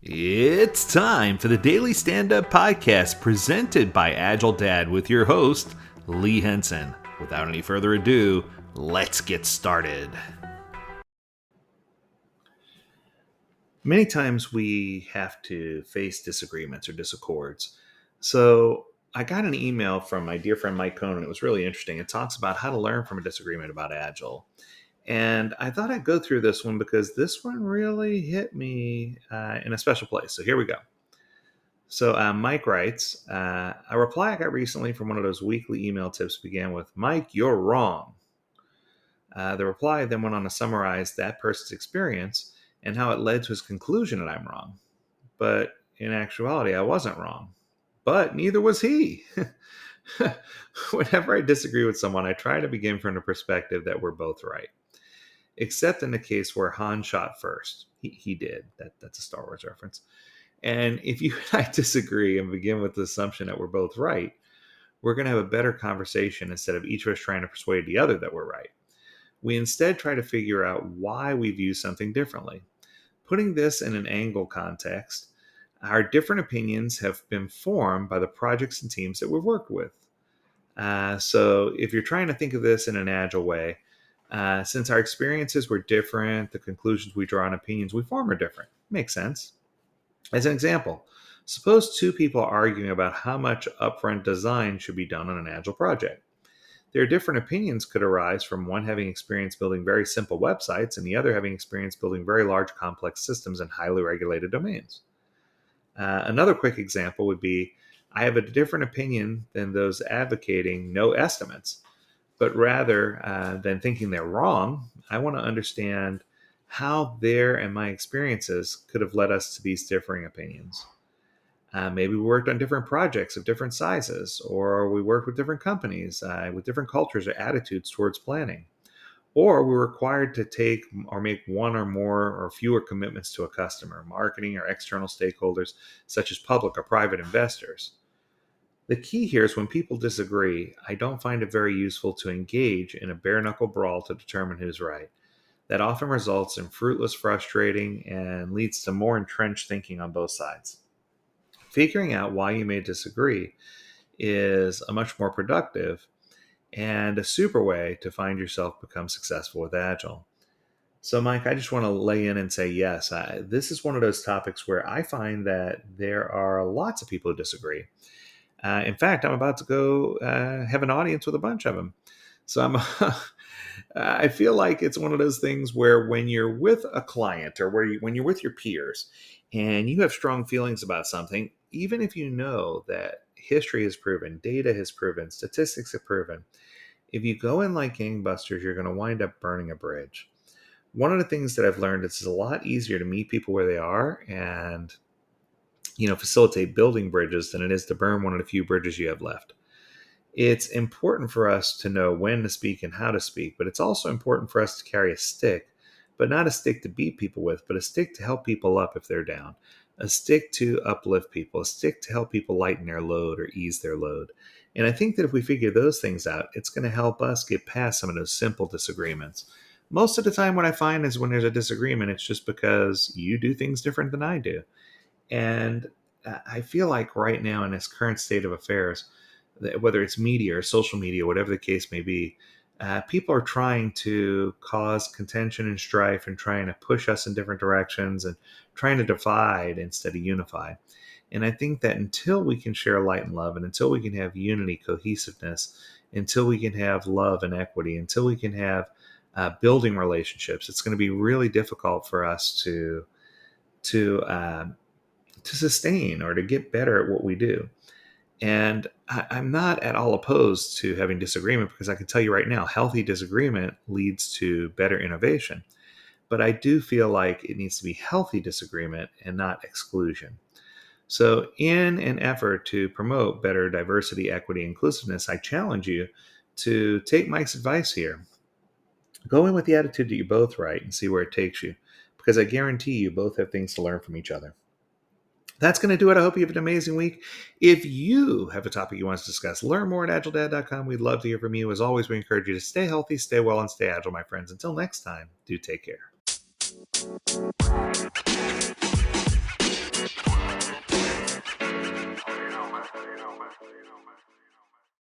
It's time for the Daily Stand Up Podcast presented by Agile Dad with your host, Lee Henson. Without any further ado, let's get started. Many times we have to face disagreements or disaccords. So I got an email from my dear friend Mike Cohn, and it was really interesting. It talks about how to learn from a disagreement about Agile. And I thought I'd go through this one because this one really hit me in a special place. So here we go. So Mike writes, a reply I got recently from one of those weekly email tips began with, "Mike, you're wrong." The reply then went on to summarize that person's experience and how it led to his conclusion that I'm wrong. But in actuality, I wasn't wrong. But neither was he. Whenever I disagree with someone, I try to begin from the perspective that we're both right. Except in the case where Han shot first. He did. That's a Star Wars reference. And if you and I disagree and begin with the assumption that we're both right, we're going to have a better conversation instead of each of us trying to persuade the other that we're right. We instead try to figure out why we view something differently. Putting this in an angle context, our different opinions have been formed by the projects and teams that we've worked with. So if you're trying to think of this in an agile way, since our experiences were different, the conclusions we draw and opinions we form are different. Makes sense. As an example, suppose two people are arguing about how much upfront design should be done on an agile project. Their different opinions could arise from one having experience building very simple websites and the other having experience building very large complex systems in highly regulated domains. Another quick example would be I have a different opinion than those advocating no estimates, but rather than thinking they're wrong, I want to understand how their and my experiences could have led us to these differing opinions. Maybe we worked on different projects of different sizes, or we worked with different companies with different cultures or attitudes towards planning. Or we were required to take or make one or more or fewer commitments to a customer, marketing or external stakeholders, such as public or private investors. The key here is when people disagree, I don't find it very useful to engage in a bare knuckle brawl to determine who's right. That often results in fruitless, frustrating, and leads to more entrenched thinking on both sides. Figuring out why you may disagree is a much more productive and a super way to find yourself become successful with Agile. So, Mike, I just want to lay in and say, yes, this is one of those topics where I find that there are lots of people who disagree. In fact, I'm about to go have an audience with a bunch of them. So I feel like it's one of those things where when you're with a client or when you're with your peers and you have strong feelings about something, even if you know that history has proven, data has proven, statistics have proven, if you go in like gangbusters, you're going to wind up burning a bridge. One of the things that I've learned is it's a lot easier to meet people where they are and facilitate building bridges than it is to burn one of the few bridges you have left. It's important for us to know when to speak and how to speak, but it's also important for us to carry a stick, but not a stick to beat people with, but a stick to help people up if they're down, a stick to uplift people, a stick to help people lighten their load or ease their load. And I think that if we figure those things out, it's going to help us get past some of those simple disagreements. Most of the time, what I find is when there's a disagreement, it's just because you do things different than I do. And I feel like right now in this current state of affairs, whether it's media or social media, whatever the case may be, people are trying to cause contention and strife and trying to push us in different directions and trying to divide instead of unify. And I think that until we can share light and love, and until we can have unity, cohesiveness, until we can have love and equity, until we can have building relationships, it's going to be really difficult for us to sustain or to get better at what we do. And I'm not at all opposed to having disagreement because I can tell you right now, healthy disagreement leads to better innovation. But I do feel like it needs to be healthy disagreement and not exclusion. So in an effort to promote better diversity, equity, inclusiveness, I challenge you to take Mike's advice here. Go in with the attitude that you're both right and see where it takes you, because I guarantee you both have things to learn from each other. That's going to do it. I hope you have an amazing week. If you have a topic you want us to discuss, learn more at agiledad.com. We'd love to hear from you. As always, we encourage you to stay healthy, stay well, and stay agile, my friends. Until next time, do take care. man.